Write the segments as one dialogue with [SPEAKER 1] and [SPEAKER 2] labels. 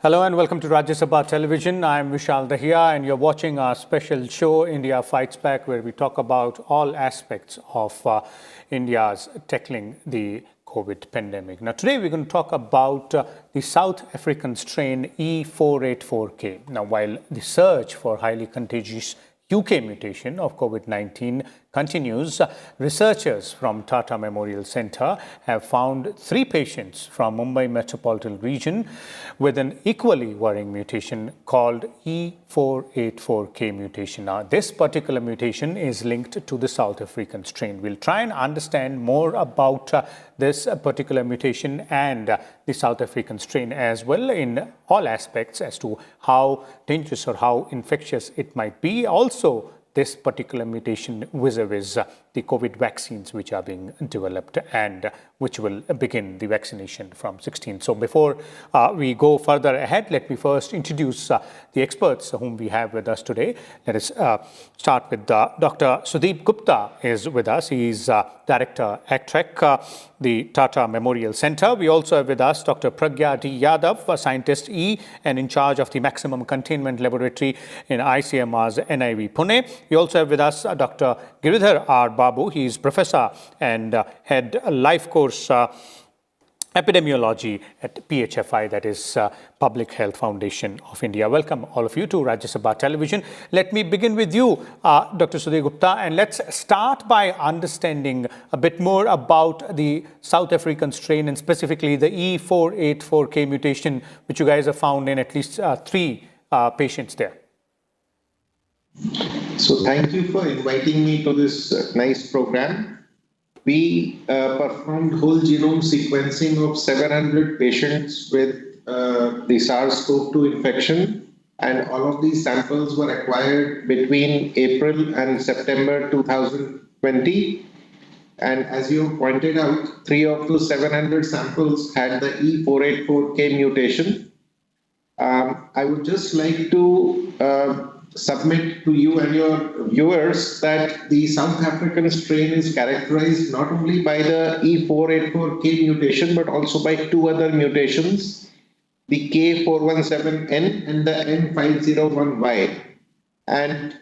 [SPEAKER 1] Hello and welcome to Rajya Sabha Television. I am Vishal Dahiya and you're watching our special show, India Fights Back, where we talk about all aspects of India's tackling the COVID pandemic. Now, today we're going to talk about the South African strain E484K. Now, while the search for highly contagious UK mutation of COVID-19 continues, researchers from Tata Memorial Centre have found 3 patients from Mumbai Metropolitan Region with an equally worrying mutation called E484K mutation. Now, this particular mutation is linked to the South African strain. We'll try and understand more about this particular mutation and the South African strain as well in all aspects as to how dangerous or how infectious it might be. Also, this particular mutation vis-a-vis the COVID vaccines which are being developed and which will begin the vaccination from 16. So before we go further ahead, let me first introduce the experts whom we have with us today. Let us start with Dr. Sudeep Gupta is with us. He is Director ACTREC, the Tata Memorial Centre. We also have with us Dr. Pragya D. Yadav, a scientist E and in charge of the Maximum Containment Laboratory in ICMR-NIV Pune. We also have with us Dr. Giridhar R. Babu. He is Professor and Head Life Course Epidemiology at PHFI, that is Public Health Foundation of India. Welcome all of you to Rajya Sabha Television. Let me begin with you, Dr. Sudeep Gupta, and let's start by understanding a bit more about the South African strain and specifically the E484K mutation, which you guys have found in at least 3 patients there.
[SPEAKER 2] So thank you for inviting me to this nice program. We performed whole genome sequencing of 700 patients with the SARS-CoV-2 infection, and all of these samples were acquired between April and September 2020. And as you pointed out, 3 of those 700 samples had the E484K mutation. I would just like to submit to you and your viewers that the South African strain is characterized not only by the E484K mutation but also by 2 other mutations, the K417N and the N501Y. And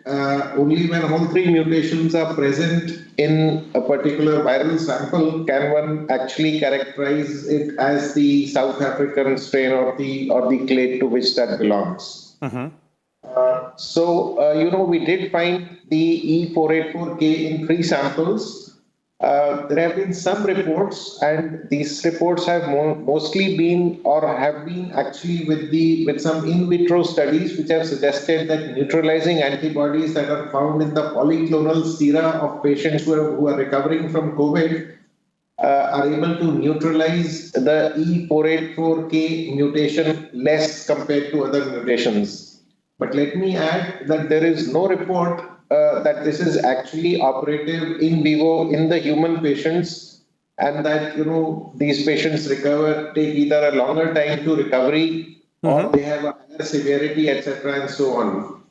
[SPEAKER 2] only when all 3 mutations are present in a particular viral sample can one actually characterize it as the South African strain or the clade to which that belongs. Mm-hmm. We did find the E484K in 3 samples. There have been some reports, and these reports have mostly been or have been actually with some in vitro studies which have suggested that neutralizing antibodies that are found in the polyclonal sera of patients who are recovering from COVID are able to neutralize the E484K mutation less compared to other mutations. But let me add that there is no report that this is actually operative in vivo in the human patients, and that these patients take either a longer time to recovery or they have a higher severity, etc., and so on.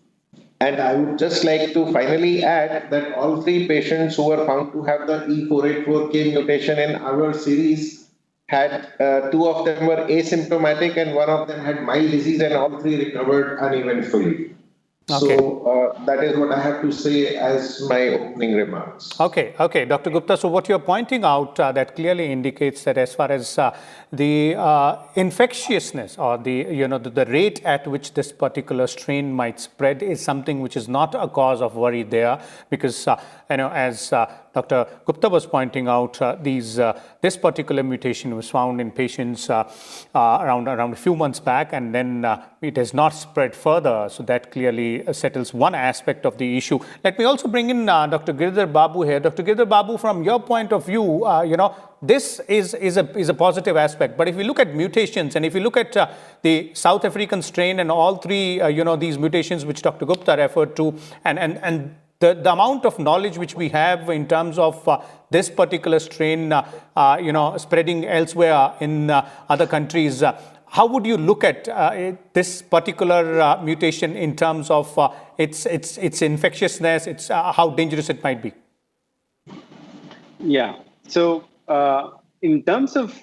[SPEAKER 2] And I would just like to finally add that all 3 patients who were found to have the E484K mutation in our series had 2 of them were asymptomatic and 1 of them had mild disease, and all 3 recovered uneventfully. Okay. So that is what I have to say as my opening remarks.
[SPEAKER 1] Okay, Dr. Gupta. So what you're pointing out that clearly indicates that as far as the infectiousness or the rate at which this particular strain might spread is something which is not a cause of worry there, because as Dr. Gupta was pointing out, this particular mutation was found in patients around a few months back, and then it has not spread further. So that clearly settles one aspect of the issue. Let me also bring in Dr. Giridhar Babu here. Dr. Giridhar Babu, from your point of view, this is a positive aspect. But if we look at mutations, and if you look at the South African strain and all 3, these mutations which Dr. Gupta referred to, and the amount of knowledge which we have in terms of this particular strain, spreading elsewhere in other countries, how would you look at this particular mutation in terms of its infectiousness, how dangerous it might be?
[SPEAKER 3] Yeah. So in terms of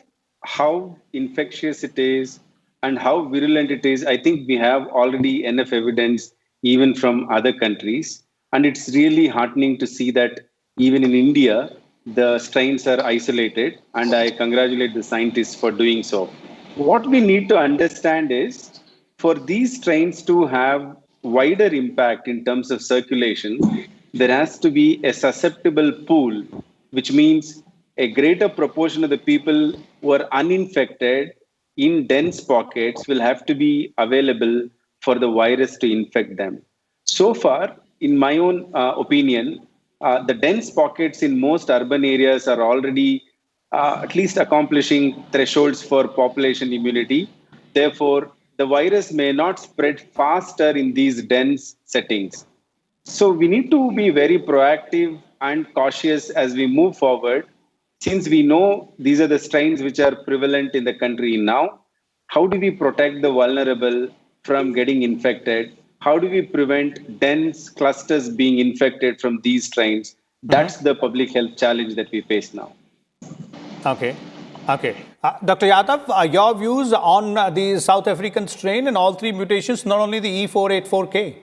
[SPEAKER 3] how infectious it is, and how virulent it is, I think we have already enough evidence even from other countries. And it's really heartening to see that even in India, the strains are isolated, and I congratulate the scientists for doing so. What we need to understand is for these strains to have wider impact in terms of circulation, there has to be a susceptible pool, which means a greater proportion of the people who are uninfected in dense pockets will have to be available for the virus to infect them. So far, in my own opinion, the dense pockets in most urban areas are already at least accomplishing thresholds for population immunity. Therefore, the virus may not spread faster in these dense settings. So we need to be very proactive and cautious as we move forward. Since we know these are the strains which are prevalent in the country now, how do we protect the vulnerable from getting infected? How do we prevent dense clusters being infected from these strains? That's the public health challenge that we face now.
[SPEAKER 1] Okay. Okay. Dr. Yadav, your views on the South African strain and all three mutations, not only the E484K?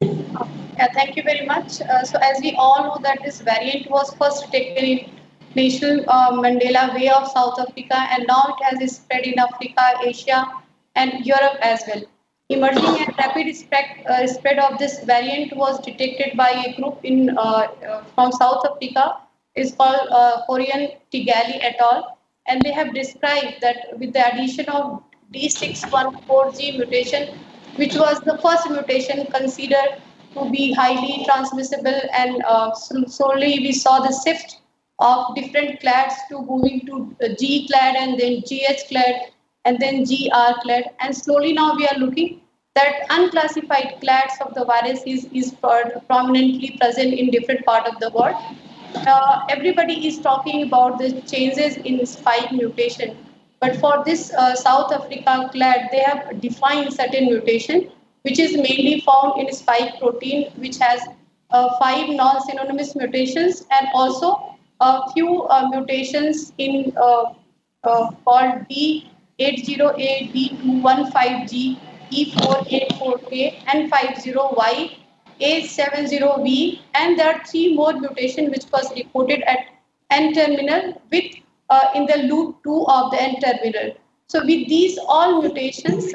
[SPEAKER 4] Yeah, thank you very much. So as we all know that this variant was first taken in National Mandela Way of South Africa, and now it has spread in Africa, Asia and Europe as well. Emerging and rapid spread of this variant was detected by a group from South Africa. Is called Korean Tigali et al. And they have described that with the addition of D614G mutation, which was the first mutation considered to be highly transmissible, and slowly we saw the shift of different clades to moving to G clad and then GH clad and then GR clad, and slowly now we are looking that unclassified clades of the virus is prominently present in different part of the world. Everybody is talking about the changes in spike mutation, but for this South Africa clade, they have defined certain mutation, which is mainly found in spike protein, which has 5 non-synonymous mutations, and also a few mutations in called B80A, B215G, E484K, and 50Y, A70V, and there are 3 more mutations which was reported at N terminal with in the loop 2 of the N terminal. So with these all mutations,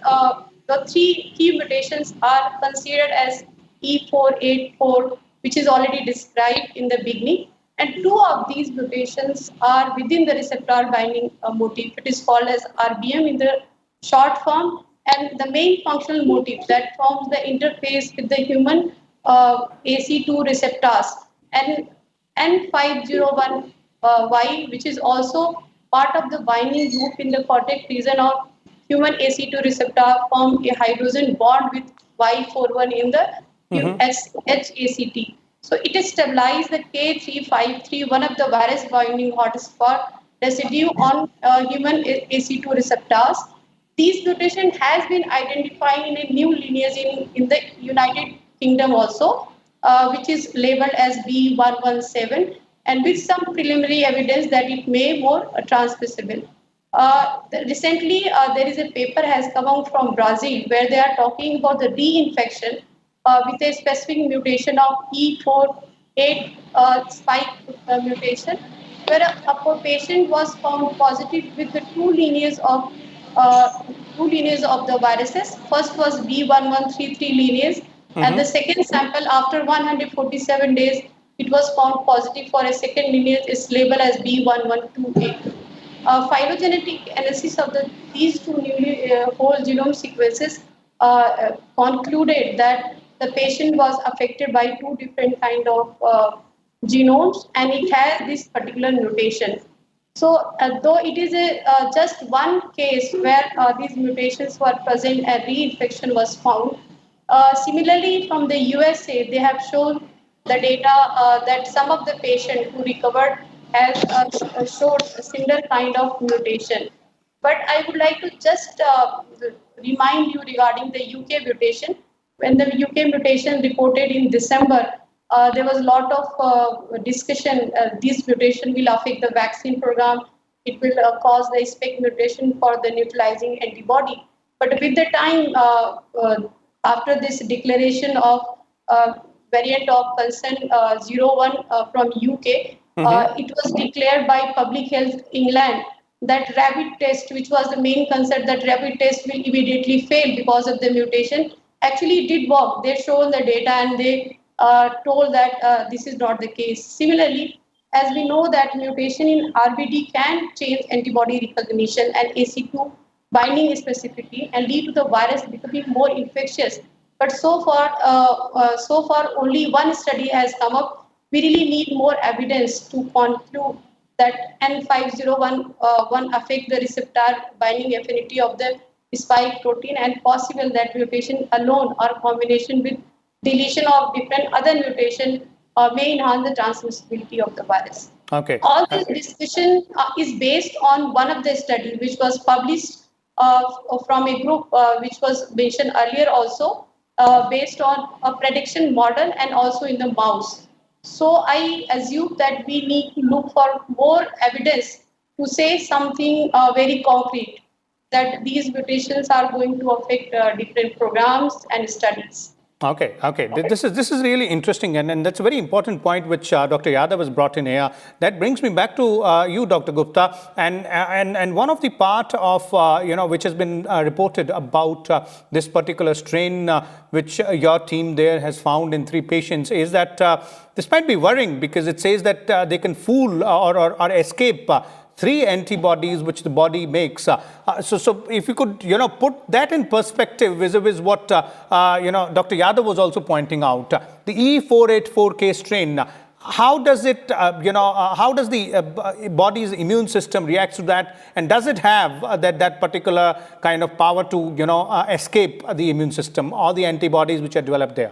[SPEAKER 4] the 3 key mutations are considered as E484, which is already described in the beginning, and 2 of these mutations are within the receptor binding motif. It is called as RBM in the short form, and the main functional motif that forms the interface with the human AC2 receptors, and N501Y, which is also part of the binding group in the cortex region of human AC2 receptor, form a hydrogen bond with Y41 in the HACT. So it is stabilized the K353, one of the virus binding hotspot residue on human AC2 receptors. These mutation has been identified in a new lineage in the United Kingdom also, which is labeled as B117, and with some preliminary evidence that it may more transmissible. Recently, there is a paper has come out from Brazil where they are talking about the reinfection with a specific mutation of E48 spike mutation, where a patient was found positive with the two lineages of the viruses. First was B1133 lineage, and the second sample after 147 days, it was found positive for a second lineage is labeled as B1128. Phylogenetic analysis of these two newly whole genome sequences concluded that the patient was affected by 2 different kind of genomes, and it has this particular mutation. So, though it is just one case where these mutations were present and reinfection was found, similarly from the USA, they have shown the data that some of the patients who recovered has showed a similar kind of mutation. But I would like to just remind you regarding the UK mutation. When the UK mutation reported in December, there was a lot of discussion. This mutation will affect the vaccine program. it will cause the spike mutation for the neutralizing antibody. But with the time, after this declaration of variant of concern 01 from UK, it was declared by Public Health England that rapid test, which was the main concern, that rapid test will immediately fail because of the mutation. Actually, it did work. They showed the data and they told that this is not the case. Similarly, as we know that mutation in RBD can change antibody recognition and AC2 binding specificity and lead to the virus becoming more infectious. But so far, only one study has come up. We really need more evidence to conclude that N5011 affect the receptor binding affinity of the spike protein, and possible that mutation alone or combination with deletion of different other mutation may enhance the transmissibility of the virus.
[SPEAKER 1] Okay.
[SPEAKER 4] All this discussion is based on one of the studies which was published from a group which was mentioned earlier also, based on a prediction model and also in the mouse. So I assume that we need to look for more evidence to say something very concrete, that these mutations are going to affect different programs and studies.
[SPEAKER 1] Okay. This is really interesting, and that's a very important point which Dr. Yadav has brought in here. That brings me back to you, Dr. Gupta, and one of the part of which has been reported about this particular strain which your team there has found in 3 patients is that this might be worrying, because it says that they can fool or escape 3 antibodies which the body makes. So if you could, put that in perspective vis-a-vis what, Dr. Yadav was also pointing out, the E484K strain, how does it, how does the body's immune system react to that? And does it have that particular kind of power to, escape the immune system or the antibodies which are developed there?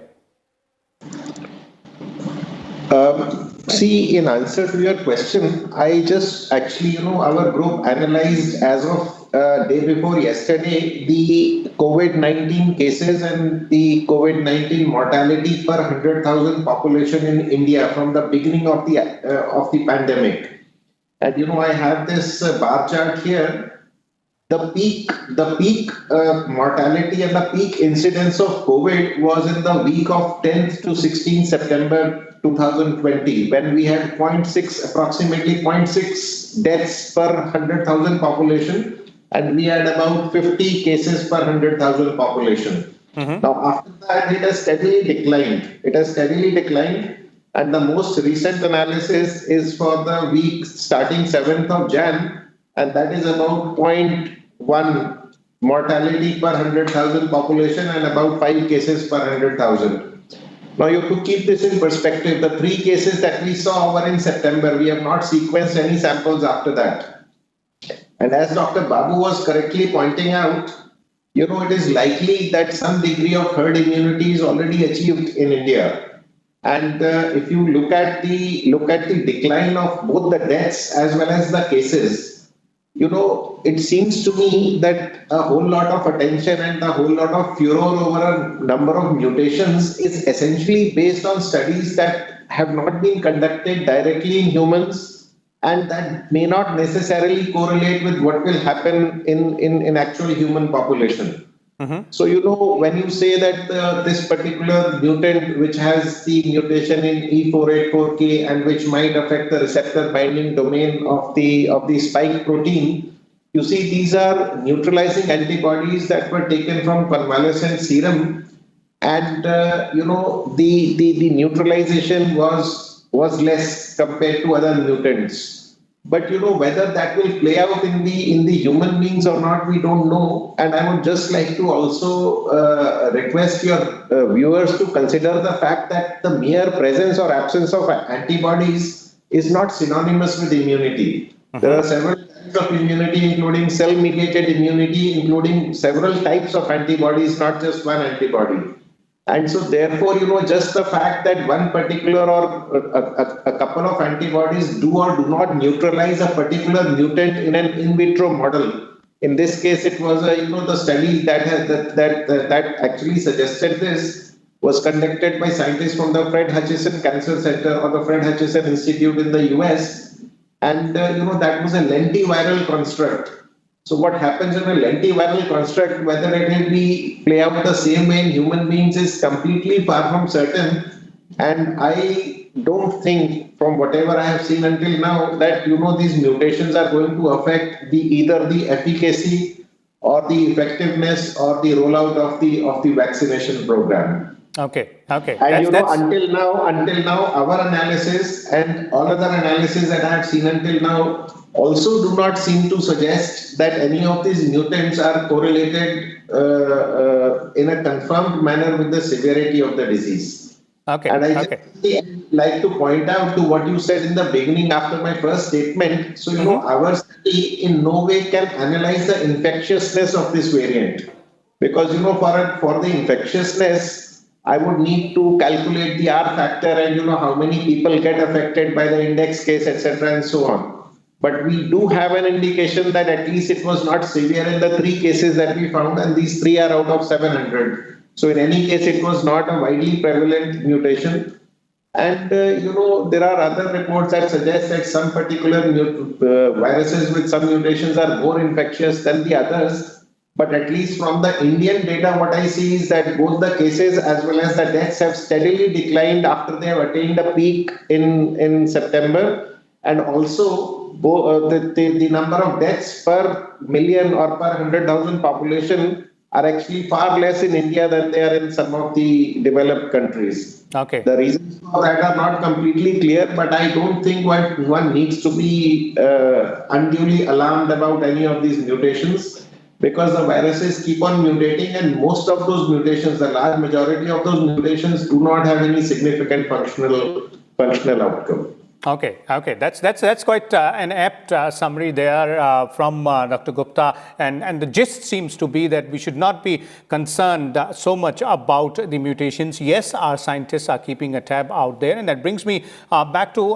[SPEAKER 2] See, in answer to your question, I just actually, our group analyzed as of day before yesterday the COVID-19 cases and the COVID-19 mortality per 100,000 population in India from the beginning of the pandemic. And I have this bar chart here. The peak mortality and the peak incidence of COVID was in the week of 10th to 16th September 2020, when we had approximately 0.6 deaths per 100,000 population, and we had about 50 cases per 100,000 population. Now, after that, it has steadily declined. And the most recent analysis is for the week starting 7th of Jan, and that is about 0.1 mortality per 100,000 population and about 5 cases per 100,000. Now, you have to keep this in perspective. The 3 cases that we saw were in September. We have not sequenced any samples after that. And as Dr. Babu was correctly pointing out, it is likely that some degree of herd immunity is already achieved in India. And if you look at the decline of both the deaths as well as the cases, it seems to me that a whole lot of attention and a whole lot of furor over a number of mutations is essentially based on studies that have not been conducted directly in humans and that may not necessarily correlate with what will happen in actual human population. So, when you say that this particular mutant, which has the mutation in E484K and which might affect the receptor binding domain of the spike protein, you see these are neutralizing antibodies that were taken from convalescent serum, and the neutralization was less compared to other mutants. But whether that will play out in the human beings or not, we don't know. And I would just like to also request your viewers to consider the fact that the mere presence or absence of antibodies is not synonymous with immunity. There are several types of immunity, including cell-mediated immunity, including several types of antibodies, not just one antibody. And so therefore, just the fact that one particular or a couple of antibodies do or do not neutralize a particular mutant in an in vitro model. In this case, it was the study that actually suggested this was conducted by scientists from the Fred Hutchinson Cancer Center or the Fred Hutchinson Institute in the US. and that was a lentiviral construct. So what happens in a lentiviral construct, whether it will be play out the same way in human beings is completely far from certain. And I don't think, from whatever I have seen until now, that these mutations are going to affect either the efficacy or the effectiveness or the rollout of the vaccination program.
[SPEAKER 1] Okay.
[SPEAKER 2] And until now, our analysis and all other analysis that I have seen until now also do not seem to suggest that any of these mutants are correlated in a confirmed manner with the severity of the disease.
[SPEAKER 1] Okay.
[SPEAKER 2] And I just like to point out to what you said in the beginning after my first statement. So, our study in no way can analyze the infectiousness of this variant, because, for the infectiousness, I would need to calculate the R factor and how many people get affected by the index case, etc., and so on. But we do have an indication that at least it was not severe in the 3 cases that we found, and these 3 are out of 700. So in any case, it was not a widely prevalent mutation. And there are other reports that suggest that some particular viruses with some mutations are more infectious than the others. But at least from the Indian data, what I see is that both the cases as well as the deaths have steadily declined after they have attained a peak in September. And also the number of deaths per million or per 100,000 population are actually far less in India than they are in some of the developed countries.
[SPEAKER 1] Okay.
[SPEAKER 2] The reasons for that are not completely clear, but I don't think one needs to be unduly alarmed about any of these mutations, because the viruses keep on mutating, and most of those mutations, the large majority of those mutations, do not have any significant functional outcome.
[SPEAKER 1] Okay. That's quite an apt summary there from Dr. Gupta, and the gist seems to be that we should not be concerned so much about the mutations. Yes, our scientists are keeping a tab out there, and that brings me back to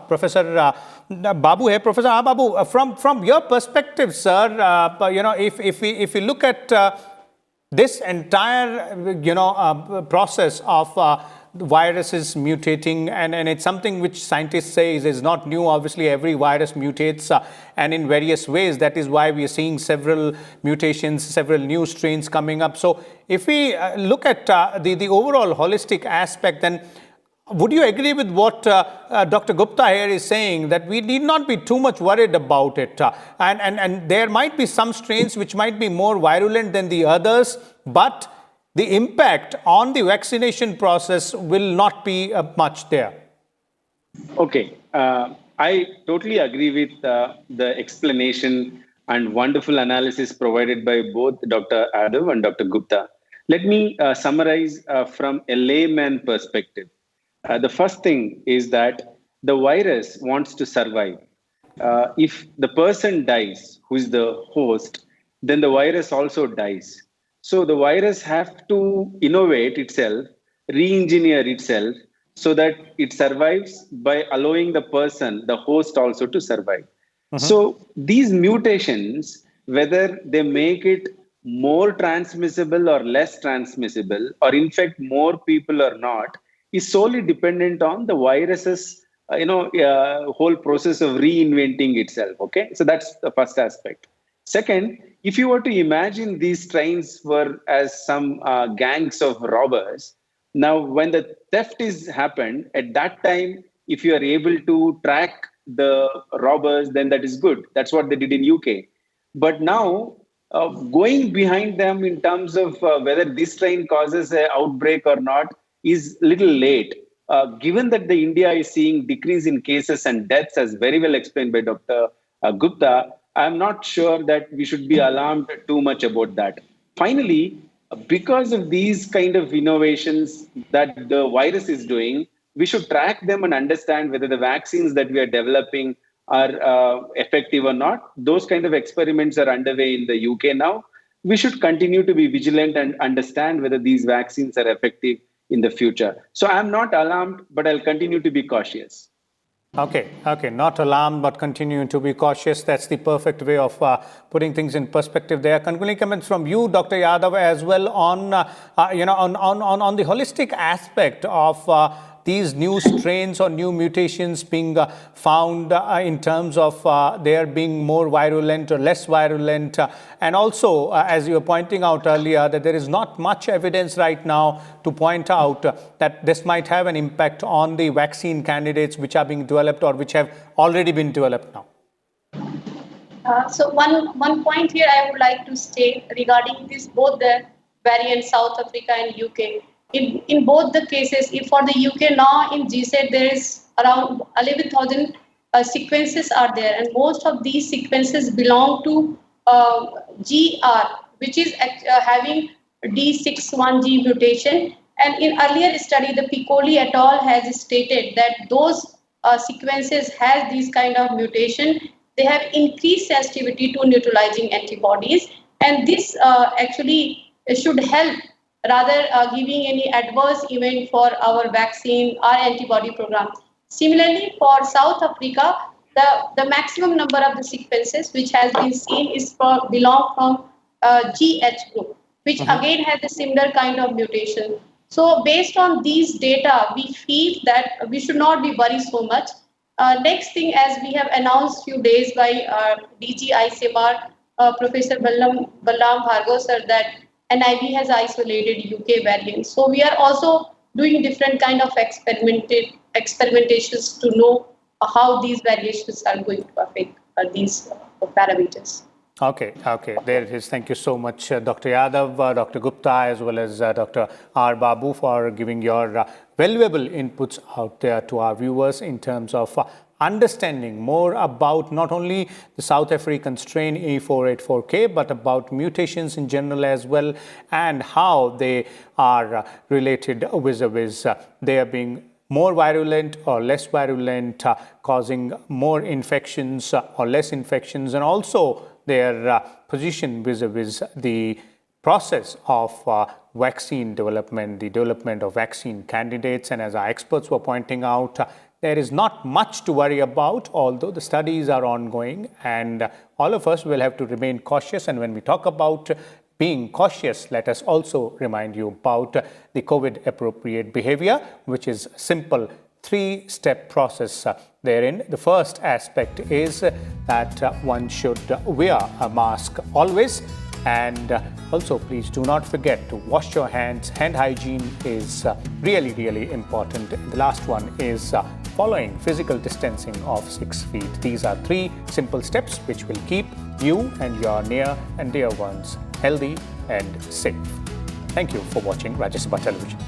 [SPEAKER 1] Professor Babu here. Professor Babu, from your perspective, sir, if we look at this entire process of viruses mutating, and it's something which scientists say is not new. Obviously, every virus mutates and in various ways. That is why we are seeing several mutations, several new strains coming up. So if we look at the overall holistic aspect, then would you agree with what Dr. Gupta here is saying, that we need not be too much worried about it? And there might be some strains which might be more virulent than the others, but the impact on the vaccination process will not be much there.
[SPEAKER 3] Okay. I totally agree with the explanation and wonderful analysis provided by both Dr. Yadav and Dr. Gupta. Let me summarize from a layman perspective. The first thing is that the virus wants to survive. If the person dies, who is the host, then the virus also dies. So the virus has to innovate itself, re-engineer itself, so that it survives by allowing the person, the host, also to survive. So these mutations, whether they make it more transmissible or less transmissible, or infect more people or not, is solely dependent on the virus's whole process of reinventing itself. Okay, so that's the first aspect. Second, if you were to imagine these strains were as some gangs of robbers, now when the theft is happened, at that time, if you are able to track the robbers, then that is good. That's what they did in UK. But now, going behind them in terms of whether this strain causes an outbreak or not is little late. Given that the India is seeing decrease in cases and deaths, as very well explained by Dr. Gupta, I'm not sure that we should be alarmed too much about that. Finally, because of these kind of innovations that the virus is doing, we should track them and understand whether the vaccines that we are developing are effective or not. Those kind of experiments are underway in the UK now. We should continue to be vigilant and understand whether these vaccines are effective in the future. So I'm not alarmed, but I'll continue to be cautious.
[SPEAKER 1] Okay. Not alarmed, but continuing to be cautious. That's the perfect way of putting things in perspective there. Concluding comments from you, Dr. Yadav, as well on the holistic aspect of these new strains or new mutations being found in terms of their being more virulent or less virulent? And also, as you were pointing out earlier, that there is not much evidence right now to point out that this might have an impact on the vaccine candidates which are being developed or which have already been developed now.
[SPEAKER 4] So one point here I would like to state regarding this, both the variant South Africa and UK. In both the cases, if for the UK now in GSET there is around 11,000 sequences are there, and most of these sequences belong to GR, which is having D61G mutation. And in earlier study, the Piccoli et al. Has stated that those sequences has these kind of mutation. They have increased sensitivity to neutralizing antibodies, and this actually should help rather giving any adverse event for our vaccine or antibody program. Similarly, for South Africa, the maximum number of the sequences which has been seen is belong from GH group, which again has a similar kind of mutation. So based on these data, we feel that we should not be worried so much. Next thing, as we have announced few days by DG ICMR, Professor Balram Bhargava sir, that NIV has isolated UK variants. So we are also doing different kind of experimentations to know how these variations are going to affect these parameters.
[SPEAKER 1] Okay. There it is. Thank you so much, Dr. Yadav, Dr. Gupta, as well as Dr. R. Babu for giving your valuable inputs out there to our viewers in terms of understanding more about not only the South African strain E484K, but about mutations in general as well, and how they are related vis-a-vis they being more virulent or less virulent, causing more infections or less infections, and also their position vis-a-vis the process of vaccine development, the development of vaccine candidates. And as our experts were pointing out, there is not much to worry about, although the studies are ongoing, and all of us will have to remain cautious. And when we talk about being cautious, let us also remind you about the COVID appropriate behavior, which is simple 3-step process. Therein, the first aspect is that one should wear a mask always, and also please do not forget to wash your hands. Hand hygiene is really important. The last one is following physical distancing of 6 feet. These are 3 simple steps which will keep you and your near and dear ones healthy and safe. Thank you for watching Rajya Sabha Television.